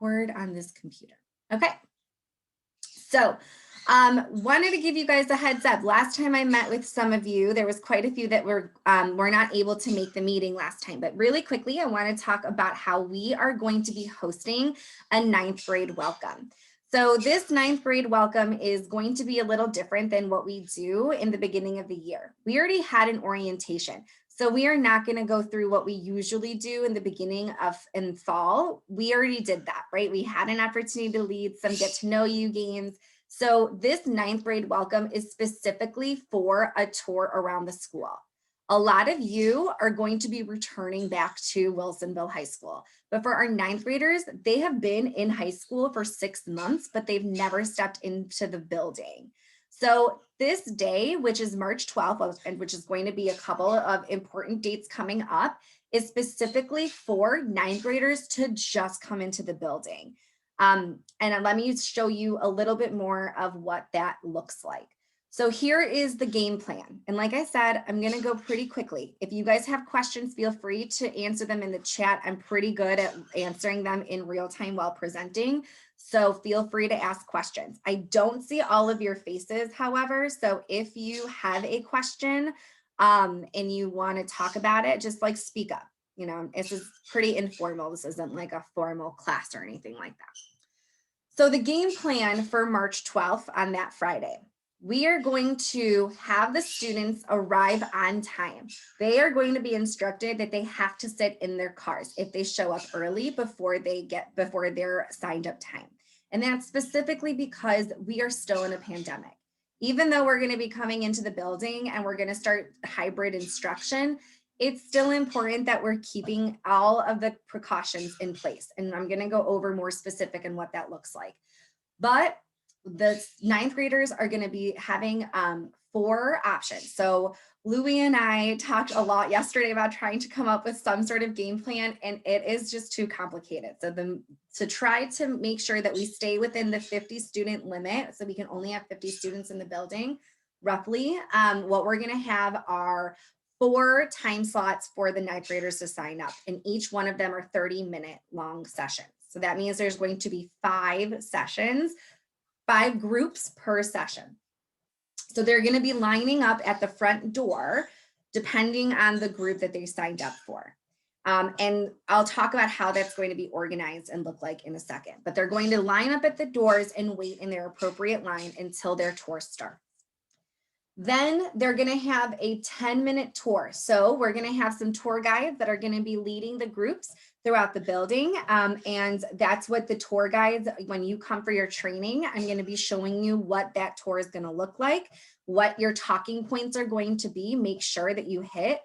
awkward on this computer. Okay. So wanted to give you guys a heads up. Last time I met with some of you, there was quite a few that were not able to make the meeting last time. But really quickly, I want to talk about how we are going to be hosting a 9th grade welcome. So this 9th grade welcome is going to be a little different than what we do in the beginning of the year. We already had an orientation. So we are not going to go through what we usually do in the beginning of in fall. We already did that, right? We had an opportunity to lead some get to know you games. So this 9th grade welcome is specifically for a tour around the school. A lot of you are going to be returning back to Wilsonville High School, but for our 9th graders, they have been in high school for 6 months, but they've never stepped into the building. So this day, which is March 12th, and which is going to be a couple of important dates coming up, is specifically for 9th graders to just come into the building. And let me show you a little bit more of what that looks like. So here is the game plan. And like I said, I'm going to go pretty quickly. If you guys have questions, feel free to answer them in the chat. I'm pretty good at answering them in real time while presenting. So feel free to ask questions. I don't see all of your faces, however. So if you have a question and you want to talk about it, just like speak up. You know, this is pretty informal. This isn't like a formal class or anything like that. So the game plan for March 12th on that Friday, we are going to have the students arrive on time. They are going to be instructed that they have to sit in their cars if they show up early before their signed up time. And that's specifically because we are still in a pandemic. Even though we're going to be coming into the building and we're going to start hybrid instruction, it's still important that we're keeping all of the precautions in place. And I'm going to go over more specific on what that looks like. But the 9th graders are going to be having 4 options. So Louie and I talked a lot yesterday about trying to come up with some sort of game plan, and it is just too complicated. So to try to make sure that we stay within the 50 student limit, so we can only have 50 students in the building, roughly, what we're going to have are 4 time slots for the 9th graders to sign up, and each one of them are 30-minute long sessions. So that means there's going to be 5 sessions, 5 groups per session. So they're going to be lining up at the front door, depending on the group that they signed up for. And I'll talk about how that's going to be organized and look like in a second, but they're going to line up at the doors and wait in their appropriate line until their tour starts. Then they're going to have a 10-minute tour. So we're going to have some tour guides that are going to be leading the groups throughout the building. And that's what the tour guides, when you come for your training, I'm going to be showing you what that tour is going to look like, what your talking points are going to be. Make sure that you hit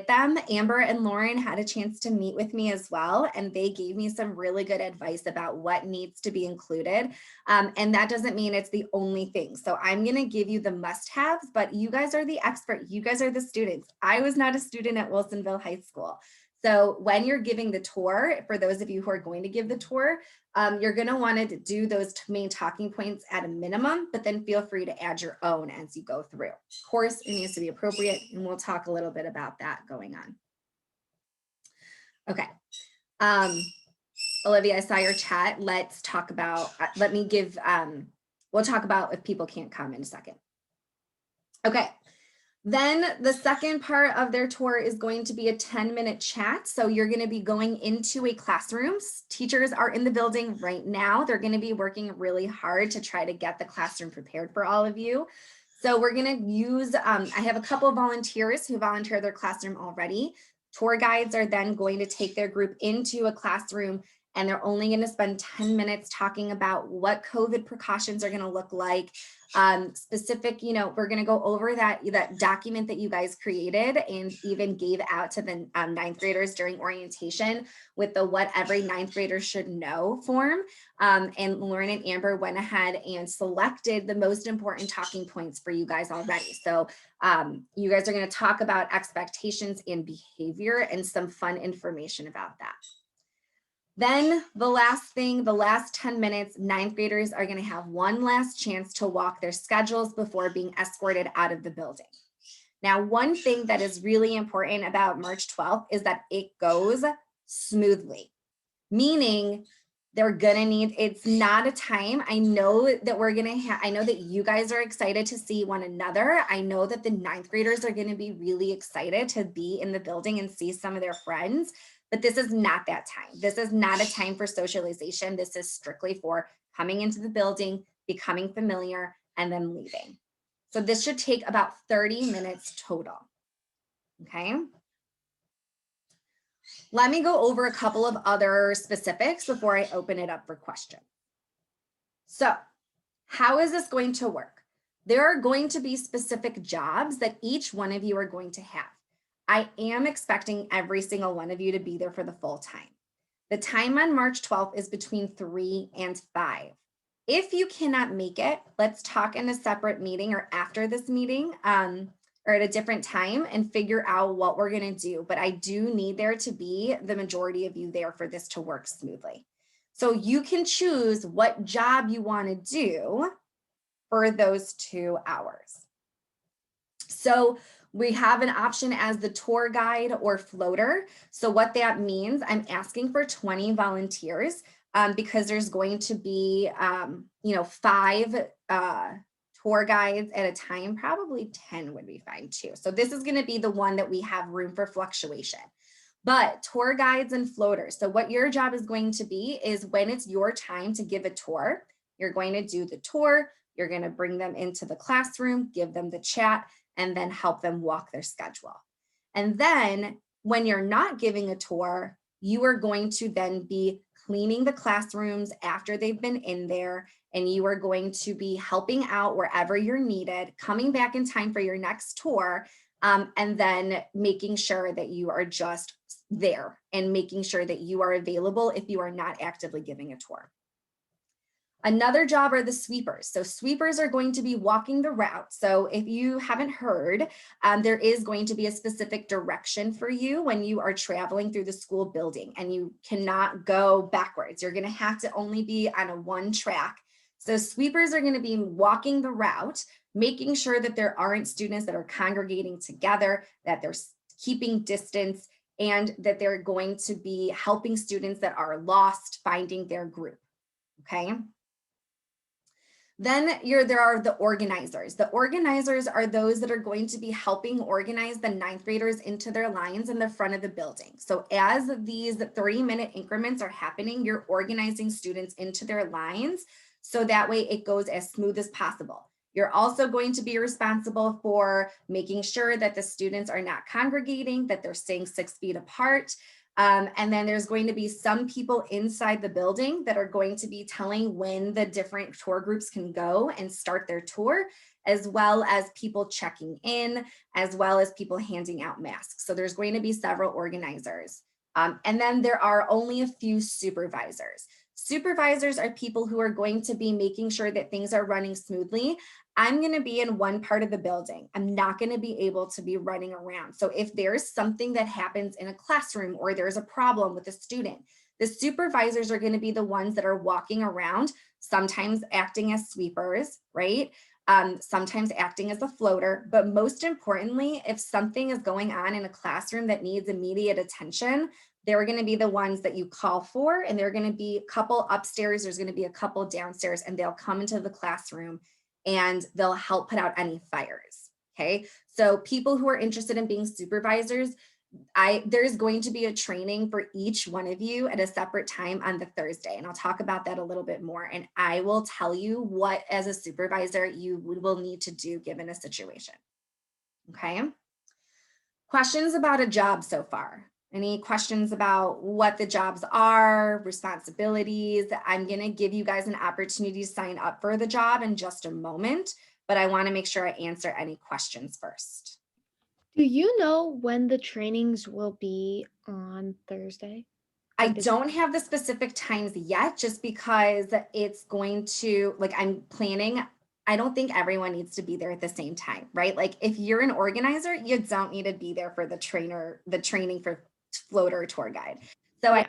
them. Amber and Lauren had a chance to meet with me as well, and they gave me some really good advice about what needs to be included. And that doesn't mean it's the only thing. So I'm going to give you the must-haves, but you guys are the expert. You guys are the students. I was not a student at Wilsonville High School. So when you're giving the tour, for those of you who are going to give the tour, you're going to want to do those main talking points at a minimum, but then feel free to add your own as you go through. Of course, it needs to be appropriate, and we'll talk a little bit about that going on. Okay. Olivia, I saw your chat. Let's talk about, we'll talk about if people can't come in a second. Okay. Then the second part of their tour is going to be a 10-minute chat. So you're going to be going into a classroom. Teachers are in the building right now. They're going to be working really hard to try to get the classroom prepared for all of you. So we're going to use, I have a couple of volunteers who volunteer their classroom already. Tour guides are then going to take their group into a classroom, and they're only going to spend 10 minutes talking about what COVID precautions are going to look like. Specific, we're going to go over that document that you guys created and even gave out to the 9th graders during orientation with the what every 9th grader should know form. And Lauren and Amber went ahead and selected the most important talking points for you guys already. So you guys are going to talk about expectations and behavior and some fun information about that. Then the last thing, the last 10 minutes, 9th graders are going to have one last chance to walk their schedules before being escorted out of the building. Now, one thing that is really important about March 12th is that it goes smoothly, meaning They're gonna need, it's not a time. I know that we're gonna have, I know that you guys are excited to see one another. I know that the ninth graders are gonna be really excited to be in the building and see some of their friends, but this is not that time. This is not a time for socialization. This is strictly for coming into the building, becoming familiar, and then leaving. So this should take about 30 minutes total, okay? Let me go over a couple of other specifics before I open it up for questions. So how is this going to work? There are going to be specific jobs that each one of you are going to have. I am expecting every single one of you to be there for the full time. The time on March 12th is between 3 and 5. If you cannot make it, let's talk in a separate meeting or after this meeting or at a different time and figure out what we're going to do. But I do need there to be the majority of you there for this to work smoothly. So you can choose what job you want to do for those 2 hours. So we have an option as the tour guide or floater. So what that means, I'm asking for 20 volunteers because there's going to be, 5 tour guides at a time, probably 10 would be fine too. So this is going to be the one that we have room for fluctuation. But tour guides and floaters. So what your job is going to be is when it's your time to give a tour, you're going to do the tour, you're going to bring them into the classroom, give them the chat, and then help them walk their schedule. And then when you're not giving a tour, you are going to then be cleaning the classrooms after they've been in there, and you are going to be helping out wherever you're needed, coming back in time for your next tour, and then making sure that you are just there and making sure that you are available if you are not actively giving a tour. Another job are the sweepers. So sweepers are going to be walking the route. So if you haven't heard, there is going to be a specific direction for you when you are traveling through the school building, and you cannot go backwards. You're going to have to only be on a one track. So sweepers are going to be walking the route, making sure that there aren't students that are congregating together, that they're keeping distance, and that they're going to be helping students that are lost finding their group. Okay. Then there are the organizers. The organizers are those that are going to be helping organize the ninth graders into their lines in the front of the building. So as these 30-minute increments are happening, you're organizing students into their lines so that way it goes as smooth as possible. You're also going to be responsible for making sure that the students are not congregating, that they're staying 6 feet apart. And then there's going to be some people inside the building that are going to be telling when the different tour groups can go and start their tour, as well as people checking in, as well as people handing out masks. So there's going to be several organizers. And then there are only a few supervisors. Supervisors are people who are going to be making sure that things are running smoothly. I'm going to be in one part of the building. I'm not going to be able to be running around. So if there's something that happens in a classroom or there's a problem with a student, the supervisors are going to be the ones that are walking around, sometimes acting as sweepers, right? Sometimes acting as a floater, but most importantly, if something is going on in a classroom that needs immediate attention, they're going to be the ones that you call for, and they're going to be a couple upstairs, there's going to be a couple downstairs, and they'll come into the classroom and they'll help put out any fires. Okay, so people who are interested in being supervisors, there's going to be a training for each one of you at a separate time on the Thursday, and I'll talk about that a little bit more, and I will tell you what as a supervisor you will need to do given a situation. Okay, questions about a job so far? Any questions about what the jobs are, responsibilities? I'm going to give you guys an opportunity to sign up for the job in just a moment, but I want to make sure I answer any questions first. Do you know when the trainings will be on Thursday? I don't have the specific times yet, just because it's going to, I'm planning. I don't think everyone needs to be there at the same time, right? Like if you're an organizer, you don't need to be there for the training for floater tour guide. So Yeah.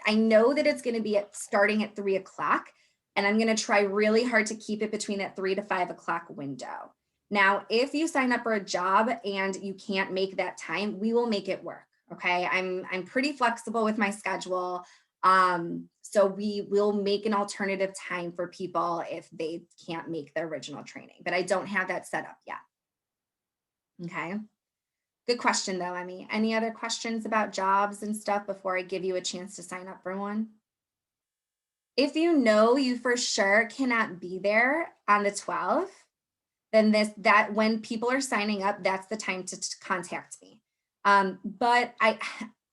I know that it's going to be starting at 3 o'clock, and I'm going to try really hard to keep it between that 3 to 5 o'clock window. Now, if you sign up for a job and you can't make that time, we will make it work. Okay, I'm pretty flexible with my schedule. So we will make an alternative time for people if they can't make the original training, but I don't have that set up yet. Okay. Good question though, Emmy. Any other questions about jobs and stuff before I give you a chance to sign up for one? If you know you for sure cannot be there on the 12th, then that when people are signing up, that's the time to contact me. But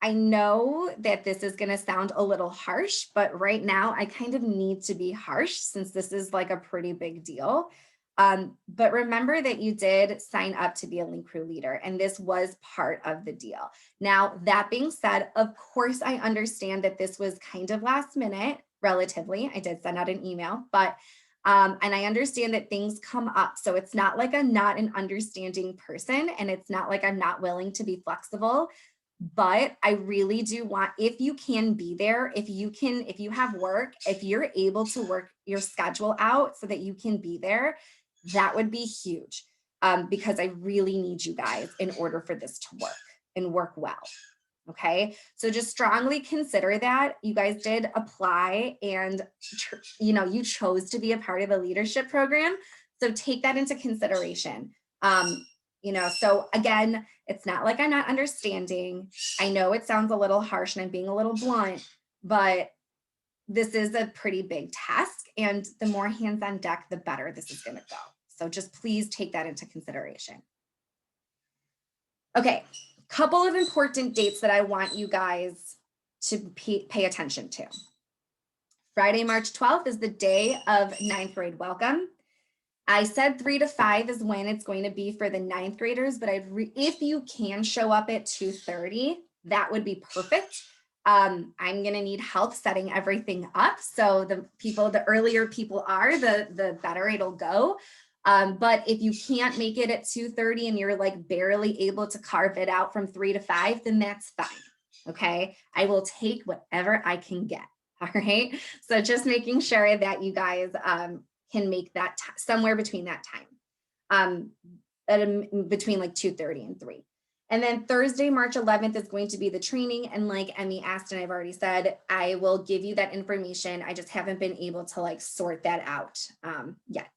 I know that this is going to sound a little harsh, but right now I kind of need to be harsh since this is like a pretty big deal. But remember that you did sign up to be a link crew leader, and this was part of the deal. Now, that being said, of course, I understand that this was kind of last minute, relatively. I did send out an email, but and I understand that things come up. So it's not like I'm not an understanding person, and it's not like I'm not willing to be flexible. But I really do want, if you can be there, if you have work, if you're able to work your schedule out so that you can be there, that would be huge. Because I really need you guys in order for this to work and work well. Okay, so just strongly consider that. You guys did apply and you chose to be a part of a leadership program. So take that into consideration. So again, it's not like I'm not understanding. I know it sounds a little harsh and I'm being a little blunt, but this is a pretty big task, and the more hands on deck, the better this is going to go. So just please take that into consideration. Okay, couple of important dates that I want you guys to pay attention to. Friday, March 12th is the day of 9th grade welcome. I said 3 to 5 is when it's going to be for the 9th graders, but if you can show up at 2:30, that would be perfect. I'm going to need help setting everything up. So the earlier people are, the better it'll go. But if you can't make it at 2:30 and you're like barely able to carve it out from 3 to 5, then that's fine. Okay. I will take whatever I can get. All right. So just making sure that you guys can make that somewhere between that time, between like 2:30 and 3. And then Thursday, March 11th is going to be the training. And like Emmy asked, and I've already said, I will give you that information. I just haven't been able to like sort that out yet.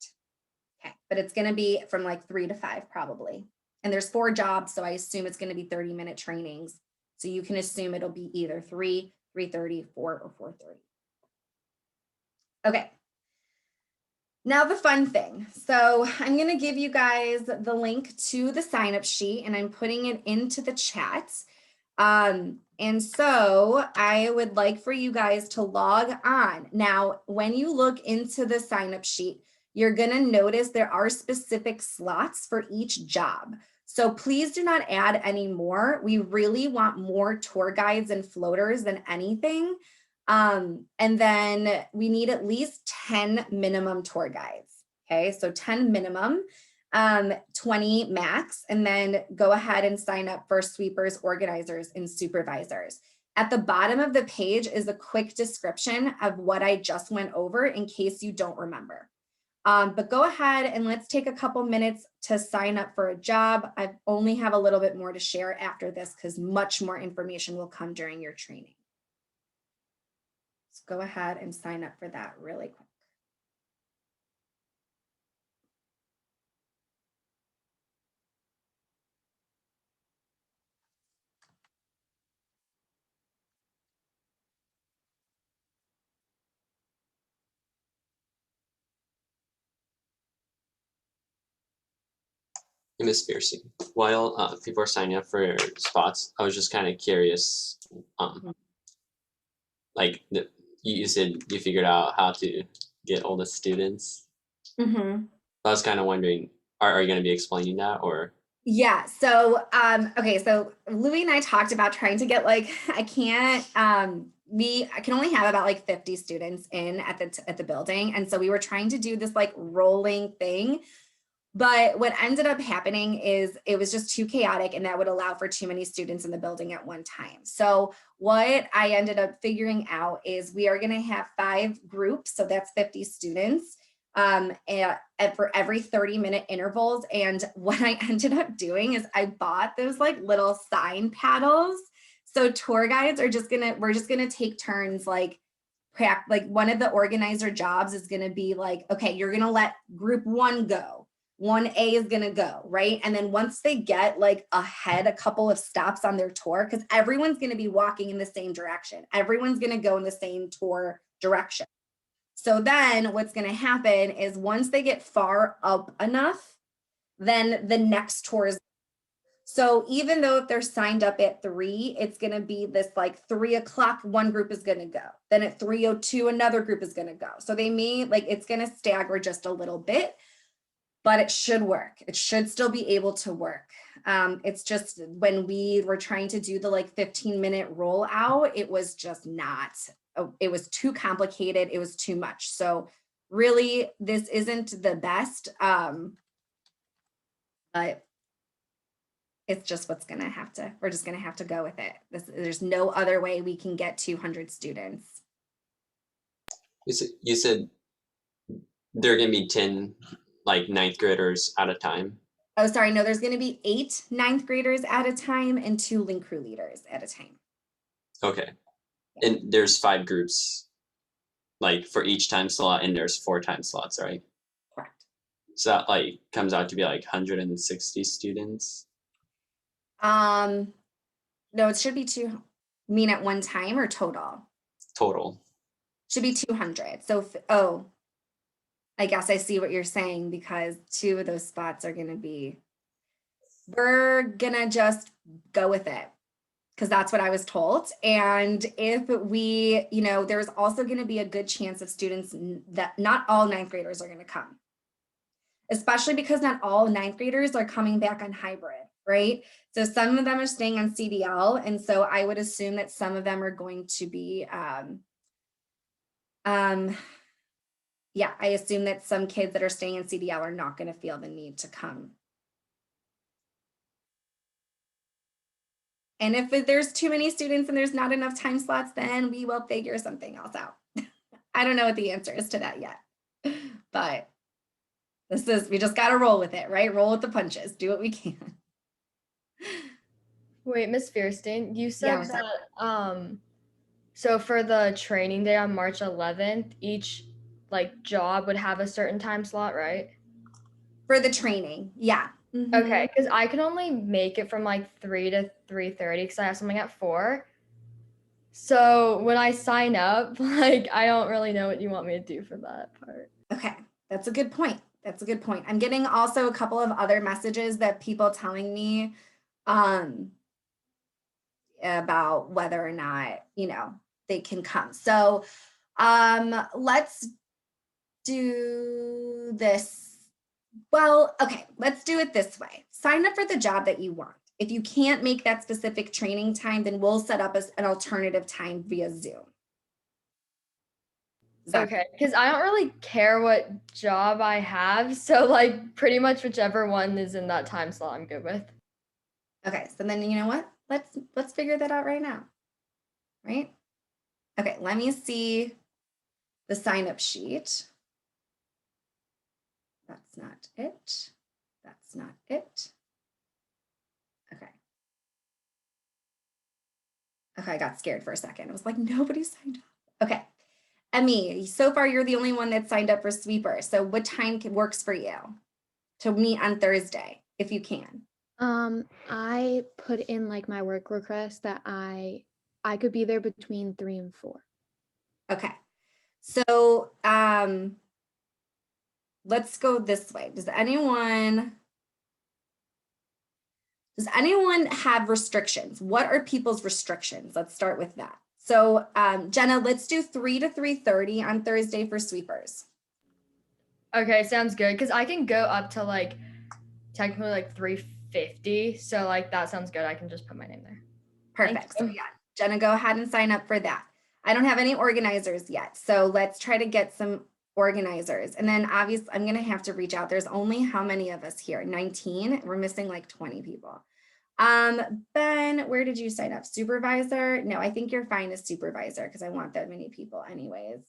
Okay, but it's going to be from like 3 to 5 probably. And there's 4 jobs, so I assume it's going to be 30-minute trainings. So you can assume it'll be either 3, 3:30, 4, or 4:30. Okay. Now the fun thing. So I'm going to give you guys the link to the sign-up sheet, and I'm putting it into the chat. And so I would like for you guys to log on. Now, when you look into the sign-up sheet, you're going to notice there are specific slots for each job. So please do not add any more. We really want more tour guides and floaters than anything. And then we need at least 10 minimum tour guides. Okay, so 10 minimum, 20 max, and then go ahead and sign up for sweepers, organizers, and supervisors. At the bottom of the page is a quick description of what I just went over in case you don't remember. But go ahead and let's take a couple minutes to sign up for a job. I only have a little bit more to share after this because much more information will come during your training. So go ahead and sign up for that really quick. Miss Piercy, while people are signing up for spots, I was just kind of curious. Like you said, you figured out how to get all the students. Mm-hmm. I was kind of wondering, are you going to be explaining that, or? Yeah. So, okay. So Louis and I talked about trying to get like, I can only have about like 50 students in at the building. And so we were trying to do this like rolling thing. But what ended up happening is it was just too chaotic, and that would allow for too many students in the building at one time. So what I ended up figuring out is we are going to have 5 groups. So that's 50 students and for every 30-minute intervals. And what I ended up doing is I bought those like little sign paddles. So tour guides are we're just gonna take turns, like one of the organizer jobs is gonna be like, okay, you're gonna let group 1 go. 1A is gonna go, right? And then once they get like ahead a couple of stops on their tour, because everyone's gonna be walking in the same direction. Everyone's gonna go in the same tour direction. So then what's gonna happen is once they get far up enough, then the next tour is. So even though if they're signed up at 3, it's gonna be this like 3 o'clock, one group is gonna go. Then at 3:02, another group is gonna go. So they may, like, it's gonna stagger just a little bit, but it should work. It should still be able to work. It's just when we were trying to do the like 15-minute rollout, it was just not, it was too complicated. It was too much. So really, this isn't the best, but it's just we're just gonna have to go with it. There's no other way we can get 200 students. You said there are gonna be 10 like 9th graders at a time. Oh, sorry, no, there's gonna be 8 9th graders at a time and 2 link crew leaders at a time. Okay. And there's 5 groups like for each time slot, and there's 4 time slots, right? Correct. So that like comes out to be like 160 students. No, it should be 2. You mean at one time or total? Total. Should be 200. So, I guess I see what you're saying, because 2 of those spots are gonna be, we're gonna just go with it, because that's what I was told. And if we, there's also gonna be a good chance of students that not all 9th graders are gonna come, especially because not all 9th graders are coming back on hybrid, right? So some of them are staying on CDL. And so I would assume that some of them are going to be, yeah, I assume that some kids that are staying in CDL are not going to feel the need to come. And if there's too many students and there's not enough time slots, then we will figure something else out. I don't know what the answer is to that yet, but we just got to roll with it, right? Roll with the punches, do what we can. Wait, Miss Fierstein, you said what's up? that so for the training day on March 11th, each like job would have a certain time slot, right? For the training, yeah. Mhm. Okay, because I can only make it from like 3 to 3:30 because I have something at 4. So when I sign up, like I don't really know what you want me to do for that part. Okay, that's a good point. That's a good point. I'm getting also a couple of other messages that people telling me about whether or not, they can come. So let's do this. Well, okay, let's do it this way. Sign up for the job that you want. If you can't make that specific training time, then we'll set up an alternative time via Zoom. Okay, because I don't really care what job I have, so like pretty much whichever one is in that time slot, I'm good with. Okay, so then you know what? Let's figure that out right now, right? Okay, let me see the sign-up sheet. That's not it. That's not it. Okay. Okay, I got scared for a second. I was like, nobody signed up. Okay. Emmy, so far you're the only one that signed up for Sweeper. So what time works for you to meet on Thursday, if you can? I put in like my work request that I could be there between 3 and 4. Okay. So let's go this way. Does anyone have restrictions? What are people's restrictions? Let's start with that. So Jenna, let's do 3 to 3:30 on Thursday for Sweepers. Okay, sounds good. Because I can go up to like technically like 350. So like that sounds good. I can just put my name there. Perfect. So yeah, Jenna, go ahead and sign up for that. I don't have any organizers yet. So let's try to get some organizers. And then obviously I'm going to have to reach out. There's only how many of us here? 19. We're missing like 20 people. Ben, where did you sign up? Supervisor? No, I think you're fine as supervisor because I want that many people anyways.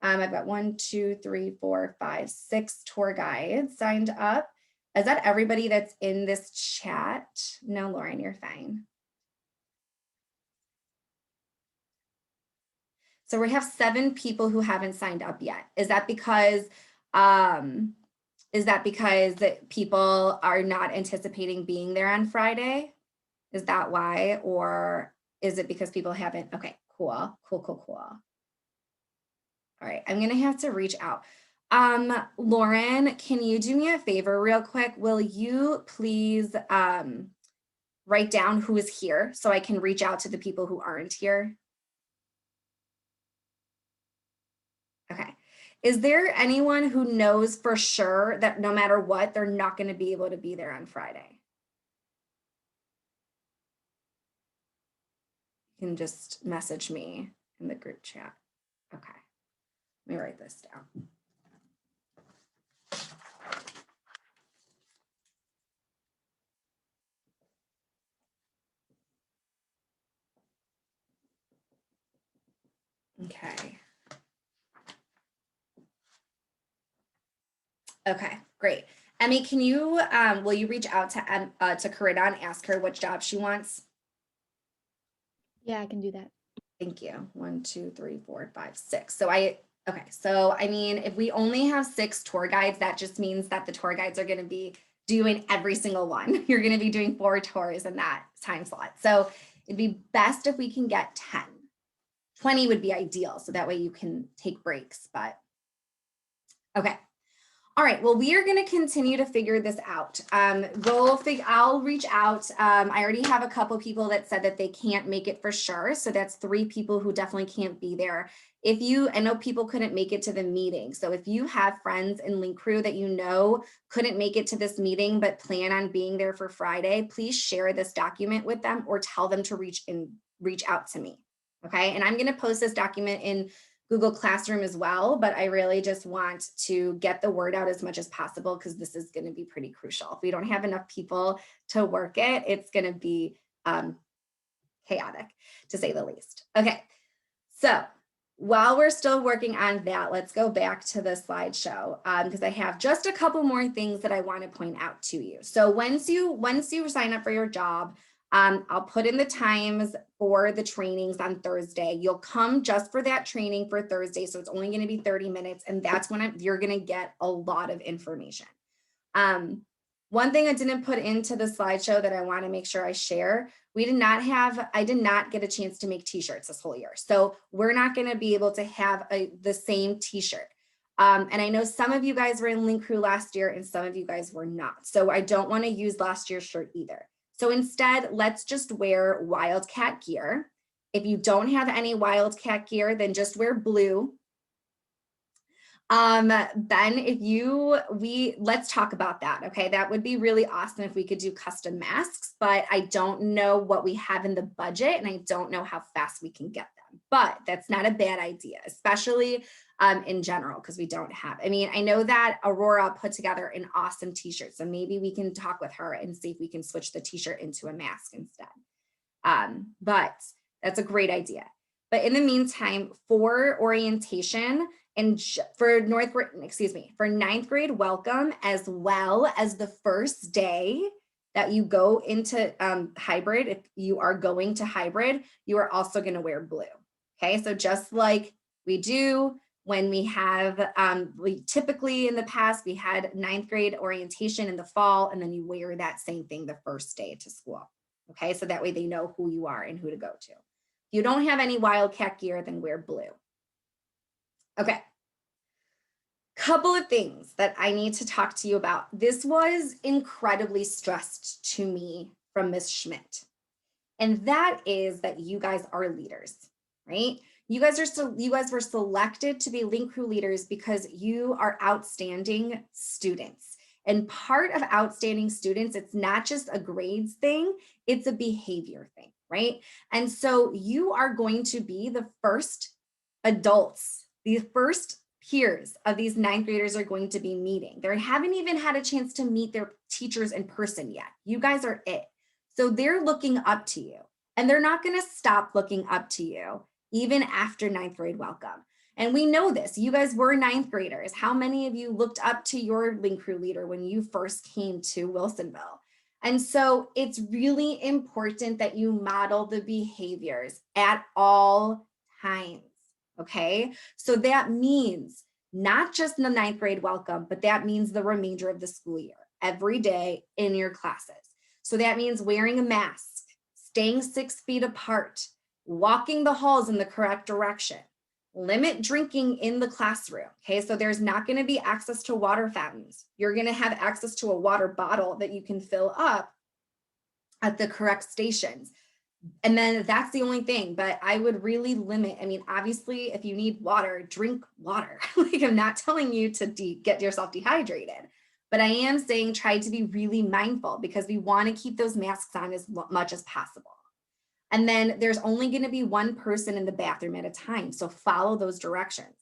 I've got 1, 2, 3, 4, 5, 6 tour guides signed up. Is that everybody that's in this chat? No, Lauren, you're fine. So we have 7 people who haven't signed up yet. Is that because people are not anticipating being there on Friday? Is that why? Or is it because people haven't? Okay, cool. All right, I'm gonna have to reach out. Lauren, can you do me a favor real quick? Will you please write down who is here so I can reach out to the people who aren't here? Okay. Is there anyone who knows for sure that no matter what, they're not going to be able to be there on Friday? You can just message me in the group chat. Okay. Let me write this down. Okay. Okay, great. Emmy, can you, will you reach out to Corinna and ask her which job she wants? Yeah, I can do that. Thank you. 1, 2, 3, 4, 5, 6. Okay. So, I mean, if we only have 6 tour guides, that just means that the tour guides are going to be doing every single one. You're going to be doing 4 tours in that time slot. So it'd be best if we can get 10. 20 would be ideal. So that way you can take breaks, but okay. All right, well, we are going to continue to figure this out. I'll reach out. I already have a couple people that said that they can't make it for sure. So that's 3 people who definitely can't be there. I know people couldn't make it to the meeting. So if you have friends in Link Crew that you know couldn't make it to this meeting, but plan on being there for Friday, please share this document with them or tell them to reach out to me. Okay, and I'm going to post this document in Google Classroom as well, but I really just want to get the word out as much as possible because this is going to be pretty crucial. If we don't have enough people to work it, it's going to be chaotic, to say the least. Okay, so while we're still working on that, let's go back to the slideshow because I have just a couple more things that I want to point out to you. So once you sign up for your job, I'll put in the times for the trainings on Thursday. You'll come just for that training for Thursday. So it's only going to be 30 minutes. And that's when you're going to get a lot of information. One thing I didn't put into the slideshow that I want to make sure I share, I did not get a chance to make t-shirts this whole year. So we're not going to be able to have the same t-shirt. And I know some of you guys were in Link Crew last year and some of you guys were not. So I don't want to use last year's shirt either. So instead, let's just wear Wildcat gear. If you don't have any Wildcat gear, then just wear blue. Ben, let's talk about that. Okay, that would be really awesome if we could do custom masks, but I don't know what we have in the budget and I don't know how fast we can get them, but that's not a bad idea, especially in general, because we don't have, I know that Aurora put together an awesome t-shirt, so maybe we can talk with her and see if we can switch the t-shirt into a mask instead. But that's a great idea. But in the meantime, for orientation and for ninth grade welcome, as well as the first day that you go into hybrid, if you are going to hybrid, you are also going to wear blue. Okay, so just like we do when we have, we typically in the past, we had ninth grade orientation in the fall, and then you wear that same thing the first day to school. Okay, so that way they know who you are and who to go to. If you don't have any Wildcat gear, then wear blue. Okay. Couple of things that I need to talk to you about. This was incredibly stressed to me from Ms. Schmidt. And that is that you guys are leaders, right? You guys were selected to be Link Crew leaders because you are outstanding students. And part of outstanding students, it's not just a grades thing, it's a behavior thing, right? And so you are going to be the first adults, the first peers of these ninth graders are going to be meeting. They haven't even had a chance to meet their teachers in person yet. You guys are it. So they're looking up to you, and they're not going to stop looking up to you even after ninth grade welcome. And we know this, you guys were ninth graders. How many of you looked up to your Link Crew leader when you first came to Wilsonville? And so it's really important that you model the behaviors at all times, Okay, so that means not just the ninth grade welcome, but that means the remainder of the school year, every day in your classes. So that means wearing a mask, staying 6 feet apart, walking the halls in the correct direction, limit drinking in the classroom. Okay, so there's not going to be access to water fountains. You're going to have access to a water bottle that you can fill up at the correct stations. And then that's the only thing, but I would really limit. I mean, obviously, if you need water, drink water. Like, I'm not telling you to get yourself dehydrated, but I am saying try to be really mindful, because we want to keep those masks on as much as possible. And then there's only going to be one person in the bathroom at a time. So follow those directions.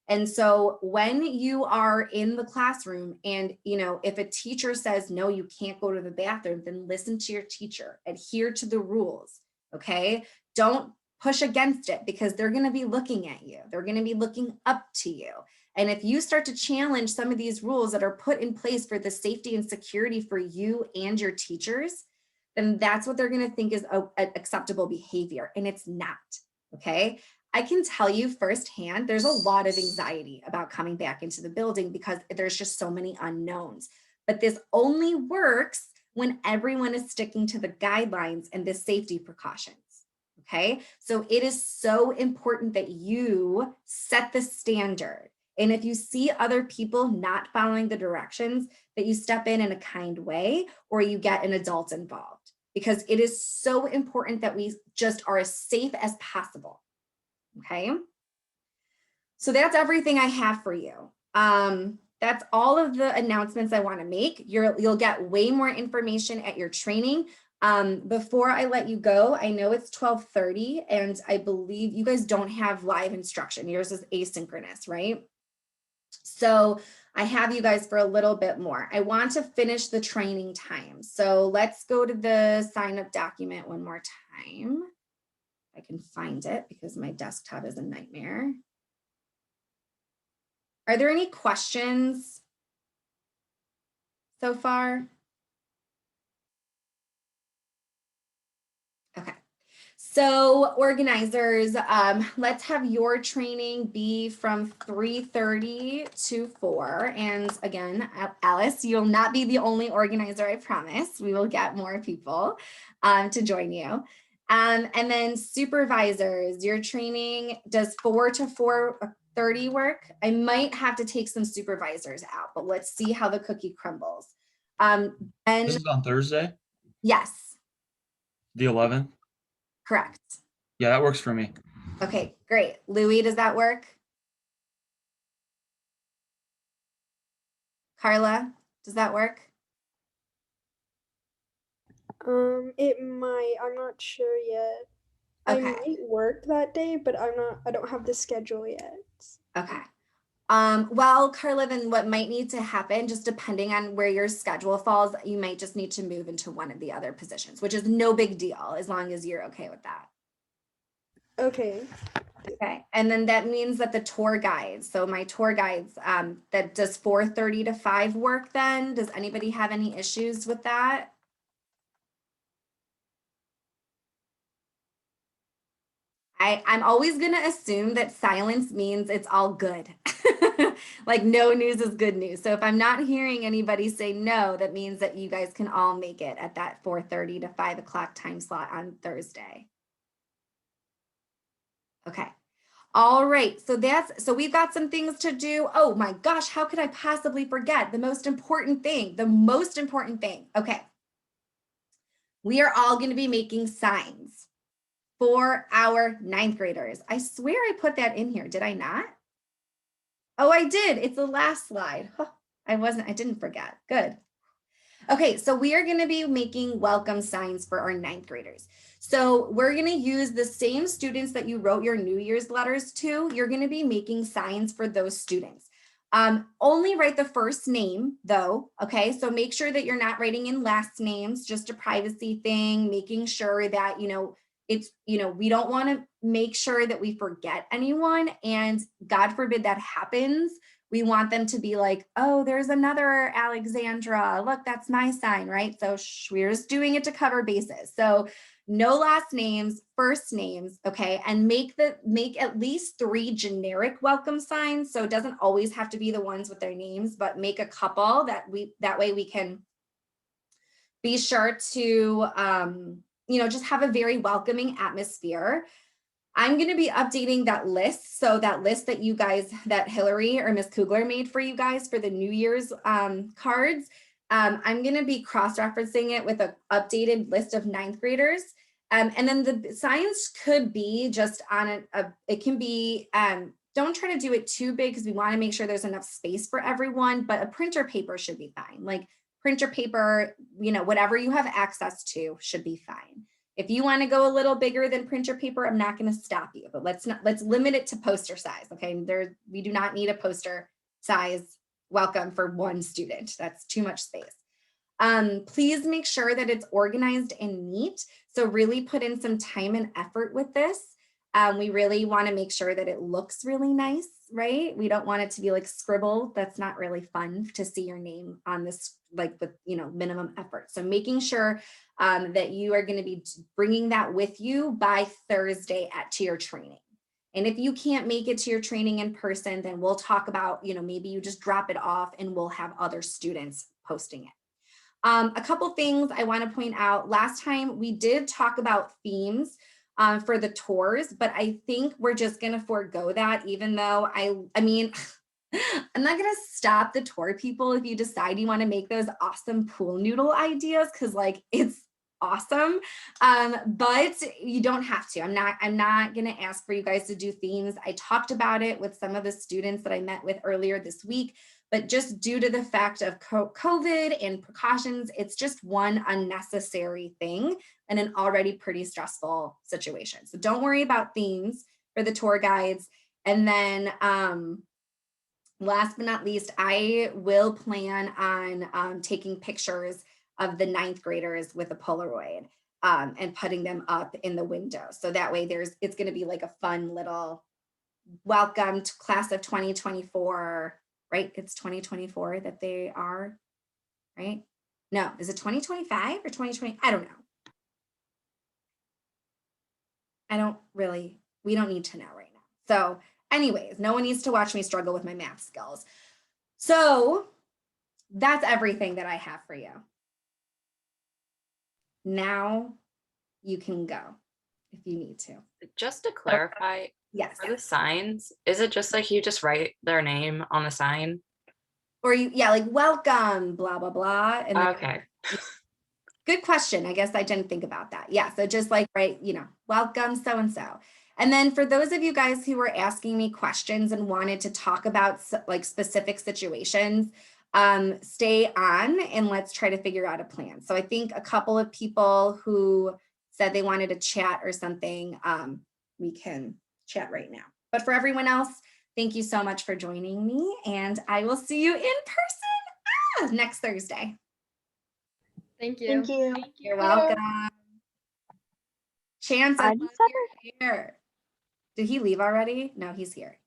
And so when you are in the classroom and, you know, if a teacher says, no, you can't go to the bathroom, then listen to your teacher, adhere to the rules. Okay. Don't push against it, because they're going to be looking at you. They're going to be looking up to you. And if you start to challenge some of these rules that are put in place for the safety and security for you and your teachers, then that's what they're going to think is acceptable behavior. And it's not. Okay. I can tell you firsthand, there's a lot of anxiety about coming back into the building because there's just so many unknowns. But this only works when everyone is sticking to the guidelines and the safety precautions. Okay. So it is so important that you set the standard. And if you see other people not following the directions, that you step in a kind way, or you get an adult involved, because it is so important that we just are as safe as possible. Okay. So that's everything I have for you. That's all of the announcements I want to make. You'll get way more information at your training. Before I let you go, I know it's 12:30 and I believe you guys don't have live instruction. Yours is asynchronous, right? So I have you guys for a little bit more. I want to finish the training time. So let's go to the sign up document one more time. I can find it because my desktop is a nightmare. Are there any questions so far? Okay. So organizers, let's have your training be from 3:30 to 4. And again, Alice, you'll not be the only organizer, I promise. We will get more people to join you. And then supervisors, your training does 4 to 4:30 work. I might have to take some supervisors out, but let's see how the cookie crumbles. And This is on Thursday, yes, the 11th. correct. Yeah, that works for me. Okay, great. Louis, does that work? Carla, does that work? It might. I'm not sure yet. I Okay. might work that day, but I don't have the schedule yet. Okay. Well, Carla, then what might need to happen, just depending on where your schedule falls, you might just need to move into one of the other positions, which is no big deal as long as you're okay with that. Okay. Okay. And then that means that the tour guides, so my tour guides, that does 4:30 to 5 work then? Does anybody have any issues with that? I'm always going to assume that silence means it's all good. Like no news is good news. So if I'm not hearing anybody say no, that means that you guys can all make it at that 4:30 to 5 o'clock time slot on Thursday. Okay. All right. So we've got some things to do. Oh my gosh, how could I possibly forget the most important thing? Okay. We are all going to be making signs for our ninth graders. I swear I put that in here. Did I not? Oh, I did. It's the last slide. Huh, I didn't forget. Good. Okay, so we are going to be making welcome signs for our ninth graders. So we're going to use the same students that you wrote your New Year's letters to. You're going to be making signs for those students. Only write the first name though. Okay, so make sure that you're not writing in last names, just a privacy thing, making sure that, we don't want to make sure that we forget anyone, and God forbid that happens. We want them to be like, oh, there's another Alexandra. Look, that's my sign, right? So we're just doing it to cover bases. So no last names, first names, okay? And make at least 3 generic welcome signs. So it doesn't always have to be the ones with their names, but make a couple that way we can be sure to, just have a very welcoming atmosphere. I'm going to be updating that list. So that list that you guys, that Hillary or Miss Kugler made for you guys for the New Year's cards, I'm going to be cross-referencing it with an updated list of 9th graders. And then the signs could be just on it can be, don't try to do it too big because we want to make sure there's enough space for everyone, but a printer paper should be fine. Like printer paper, whatever you have access to should be fine. If you want to go a little bigger than printer paper, I'm not going to stop you, but let's limit it to poster size. Okay. We do not need a poster size welcome for one student. That's too much space. Please make sure that it's organized and neat. So really put in some time and effort with this. We really want to make sure that it looks really nice, right? We don't want it to be like scribbled. That's not really fun to see your name on this, like with, minimum effort. So making sure that you are going to be bringing that with you by Thursday to your training. And if you can't make it to your training in person, then we'll talk about, maybe you just drop it off and we'll have other students posting it. A couple things I want to point out. Last time we did talk about themes for the tours, but I think we're just going to forego that, even though I mean, I'm not going to stop the tour people if you decide you want to make those awesome pool noodle ideas, because like it's awesome, but you don't have to. I'm not going to ask for you guys to do themes. I talked about it with some of the students that I met with earlier this week, but just due to the fact of COVID and precautions, it's just one unnecessary thing in an already pretty stressful situation. So don't worry about themes for the tour guides. And then last but not least, I will plan on taking pictures of the 9th graders with a Polaroid and putting them up in the window. So that way it's going to be like a fun little welcome to class of 2024, right? It's 2024 that they are, right? No, is it 2025 or 2020? I don't know. We don't need to know right now. So anyways, no one needs to watch me struggle with my math skills. So that's everything that I have for you. Now you can go if you need to. Just to clarify, Yes. for the signs, is it just like you just write their name on the sign? Or like welcome, blah, blah, blah. And then, Okay. good question. I guess I didn't think about that. Yeah. So just like, right, welcome so-and-so. And then for those of you guys who were asking me questions and wanted to talk about like specific situations, stay on and let's try to figure out a plan. So I think a couple of people who said they wanted to chat or something, we can chat right now. But for everyone else, thank you so much for joining me, and I will see you in person next Thursday. Thank you. Thank you. You're welcome. Chance, I love your hair. Did he leave already? No, he's here.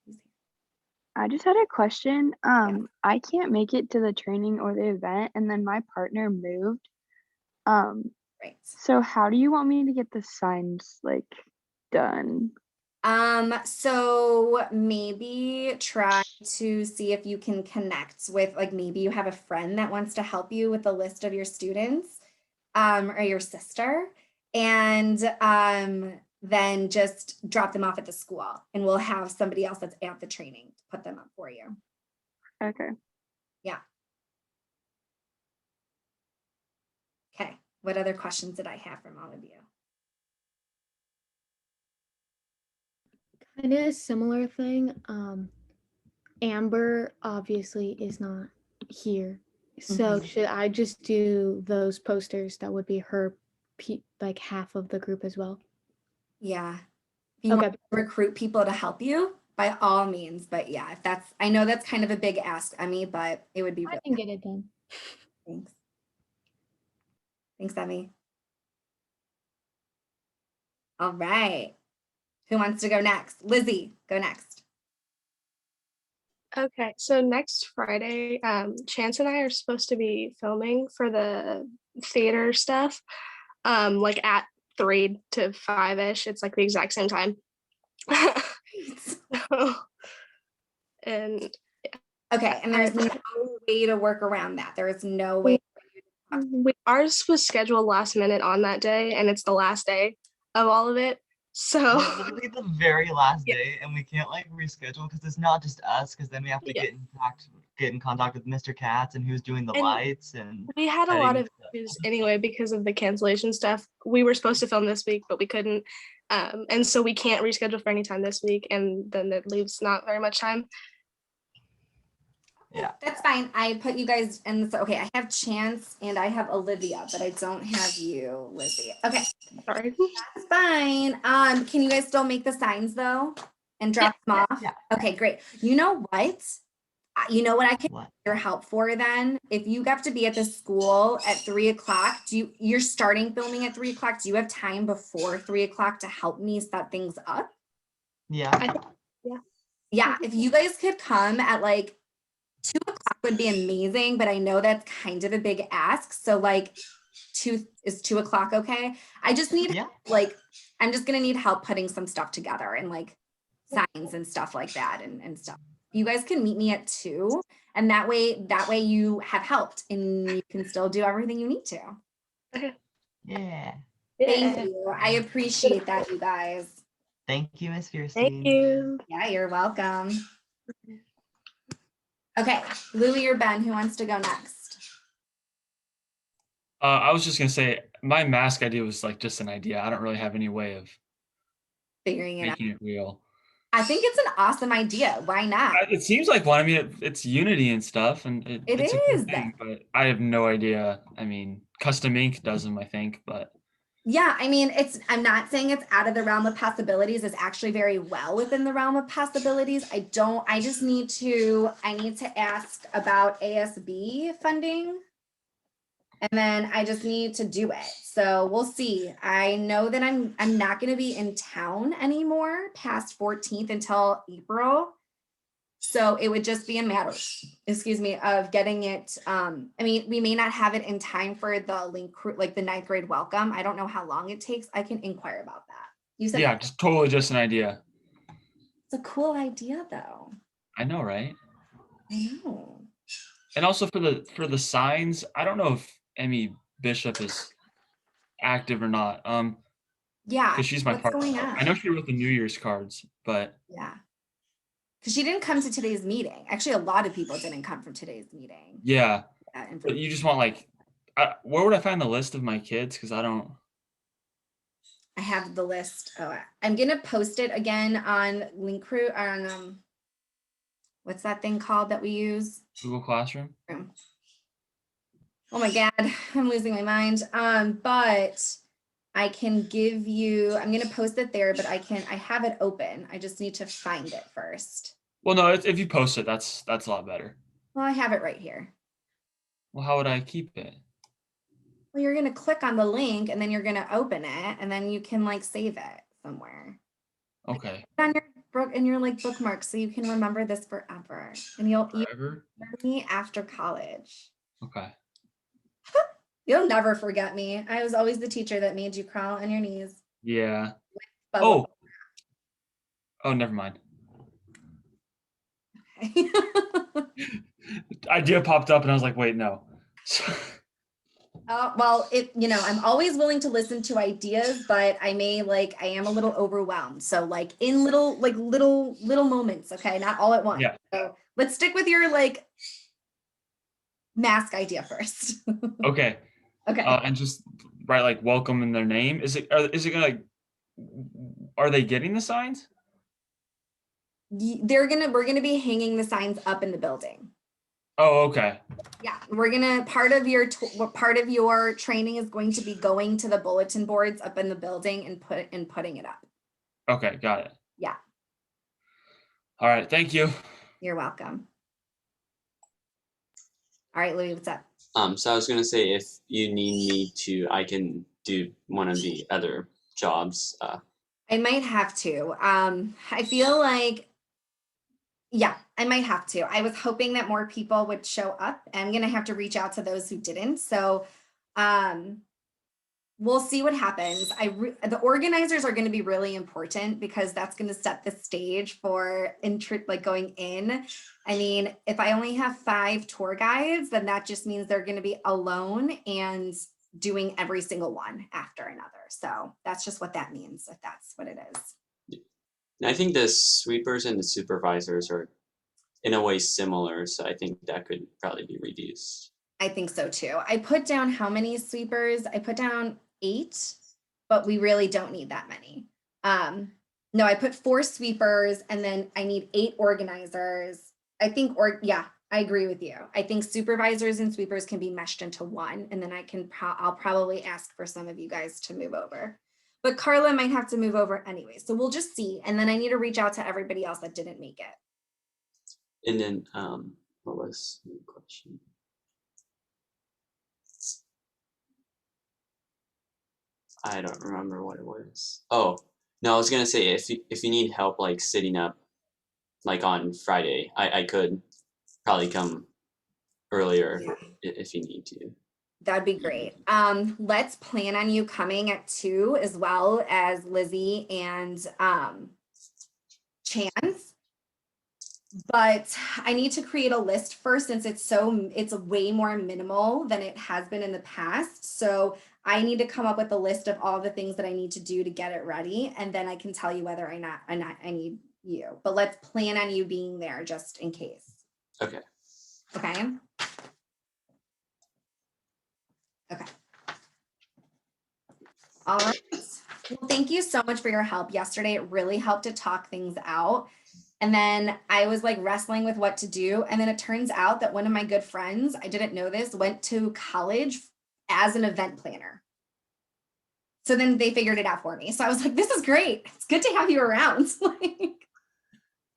I just had a question. I can't make it to the training or the event, and then my partner moved. Right. So how do you want me to get the signs like done? So maybe try to see if you can connect with, like, maybe you have a friend that wants to help you with a list of your students, or your sister, and then just drop them off at the school, and we'll have somebody else that's at the training to put them up for you. Okay. Yeah. Okay. What other questions did I have from all of you? Kind of a similar thing. Amber obviously is not here. So should I just do those posters? That would be her, like half of the group as well. Yeah. If you want to recruit people to help you, by all means. But yeah, if I know that's kind of a big ask, Emmy, but it would be I really can get it done. Thanks. Thanks, Emmy. All right. Who wants to go next? Lizzie, go next. Okay, so next Friday, Chance and I are supposed to be filming for the theater stuff, like at 3 to 5-ish. It's like the exact same time. So, and Okay, and there's no way to work around that. There is no way. ours was scheduled last minute on that day, and it's the last day of all of it. So It's literally the very last Yeah. day, and we can't like reschedule because it's not just us. Because then we have to Yeah. get in contact with Mr. Katz and who's doing the And lights and we had a lot setting of stuff. issues anyway because of the cancellation stuff. We were supposed to film this week, but we couldn't. And so we can't reschedule for any time this week, and then it leaves not very much time. Yeah. That's fine. I put you guys in this. Okay, I have Chance and I have Olivia, but I don't have you, Lizzie. Okay, Sorry. that's fine. Can you guys still make the signs though and drop them off? Yeah. Okay, great. You know what? You know what I can What? your help for then? If you have to be at the school at 3 o'clock, you're starting filming at 3 o'clock? Do you have time before 3 o'clock to help me set things up? Yeah. Yeah, if you guys could come at like 2 o'clock would be amazing, but I know that's kind of a big ask. So like 2 o'clock okay? I just need Yeah. like, I'm just gonna need help putting some stuff together and like signs and stuff like that and stuff. You guys can meet me at 2 and that way you have helped and you can still do everything you need to. Yeah. Thank you. I appreciate that, you guys. Thank you, Miss Fierstein. Thank you. Yeah, you're welcome. Okay, Louie or Ben, who wants to go next? I was just gonna say my mask idea was like just an idea. I don't really have any way of Figuring it out. making it real. I think it's an awesome idea. Why not? It seems like one. I mean, it's unity and stuff, and It it's a is. good thing, but I have no idea. I mean, Custom Ink does them, I think, but Yeah, I mean, I'm not saying it's out of the realm of possibilities. It's actually very well within the realm of possibilities. I need to ask about ASB funding. And then I just need to do it. So we'll see. I know that I'm not going to be in town anymore past 14th until April. So it would just be a matter, of getting it. I mean, we may not have it in time for the link, like the 9th grade welcome. I don't know how long it takes. I can inquire about that. You said yeah, just totally just an idea. it's a cool idea though. I know, right? I know. And also for the signs, I don't know if Emmy Bishop is active or not. Yeah. Because she's my what's partner. going on? I know she wrote the New Year's cards, but Yeah. Because she didn't come to today's meeting. Actually, a lot of people didn't come from today's meeting. yeah. And But you just want like, where would I find the list of my kids? Because I don't. I have the list. Oh, I'm gonna post it again on Link Crew on what's that thing called that we use? Google Classroom. Oh my God, I'm losing my mind. But I can give you. I'm gonna post it there, but I have it open. I just need to find it first. Well, no, if you post it, that's a lot better. Well, I have it right here. Well, how would I keep it? Well, you're gonna click on the link and then you're gonna open it and then you can like save it somewhere. Okay. On your like bookmark so you can remember this forever. And you'll Forever? remember me after college. Okay. You'll never forget me. I was always the teacher that made you crawl on your knees. Yeah. But Oh, never mind. okay. Idea popped up and I was like, wait, no. Well, I'm always willing to listen to ideas, but I am a little overwhelmed. So like in little moments, okay, not all at once. Yeah. So let's stick with your like mask idea first. Okay. Okay. And just write like welcome in their name. Is it gonna like, are they getting the signs? We're gonna be hanging the signs up in the building. Oh, okay. Yeah, part of your training is going to be going to the bulletin boards up in the building and putting it up. Okay, got it. Yeah. All right, thank you. You're welcome. All right, Louis, what's up? So I was gonna say if you need me to, I can do one of the other jobs. I might have to. I feel like, yeah, I might have to. I was hoping that more people would show up. I'm gonna have to reach out to those who didn't. So, we'll see what happens. The organizers are going to be really important because that's going to set the stage for like going in. I mean, if I only have 5 tour guides, then that just means they're going to be alone and doing every single one after another. So that's just what that means, if that's what it is. And I think the sweepers and the supervisors are in a way similar, so I think that could probably be reduced. I think so too. I put down how many sweepers? I put down 8, but we really don't need that many. No, I put 4 sweepers and then I need 8 organizers. I think, yeah, I agree with you. I think supervisors and sweepers can be meshed into one, and then I'll probably ask for some of you guys to move over. But Carla might have to move over anyway, so we'll just see. And then I need to reach out to everybody else that didn't make it. And then, what was the question? I don't remember what it was. Oh, no, I was gonna say if you need help like sitting up like on Friday, I could probably come earlier if you need to. That'd be great. Let's plan on you coming at 2 as well as Lizzie and Chance. But I need to create a list first since it's way more minimal than it has been in the past. So I need to come up with a list of all the things that I need to do to get it ready, and then I can tell you whether or not I need you. But let's plan on you being there just in case. Okay. Okay. Okay. All right. Well, thank you so much for your help yesterday. It really helped to talk things out. And then I was like wrestling with what to do. And then it turns out that one of my good friends, I didn't know this, went to college as an event planner. So then they figured it out for me. So I was like, this is great. It's good to have you around.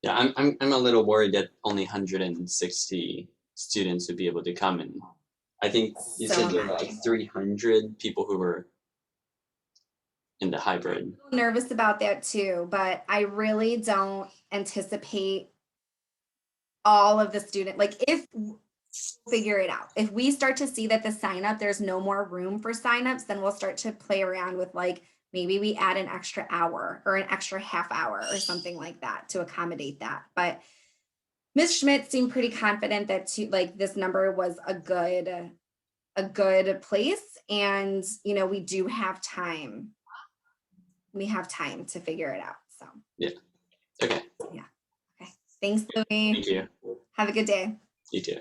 Yeah, I'm a little worried that only 160 students would be able to come, and I think you So said there were am I. like 300 people who were in the hybrid. Nervous about that too, but I really don't anticipate all of the student, like if we'll figure it out. If we start to see that the sign up, there's no more room for signups, then we'll start to play around with like, maybe we add an extra hour or an extra half hour or something like that to accommodate that. But Ms. Schmidt seemed pretty confident that like this number was a good place. And, you know, we do have time. We have time to figure it out. So Yeah. Okay. yeah. Okay. Thanks, Louie. Thank you. Have a good day. You too.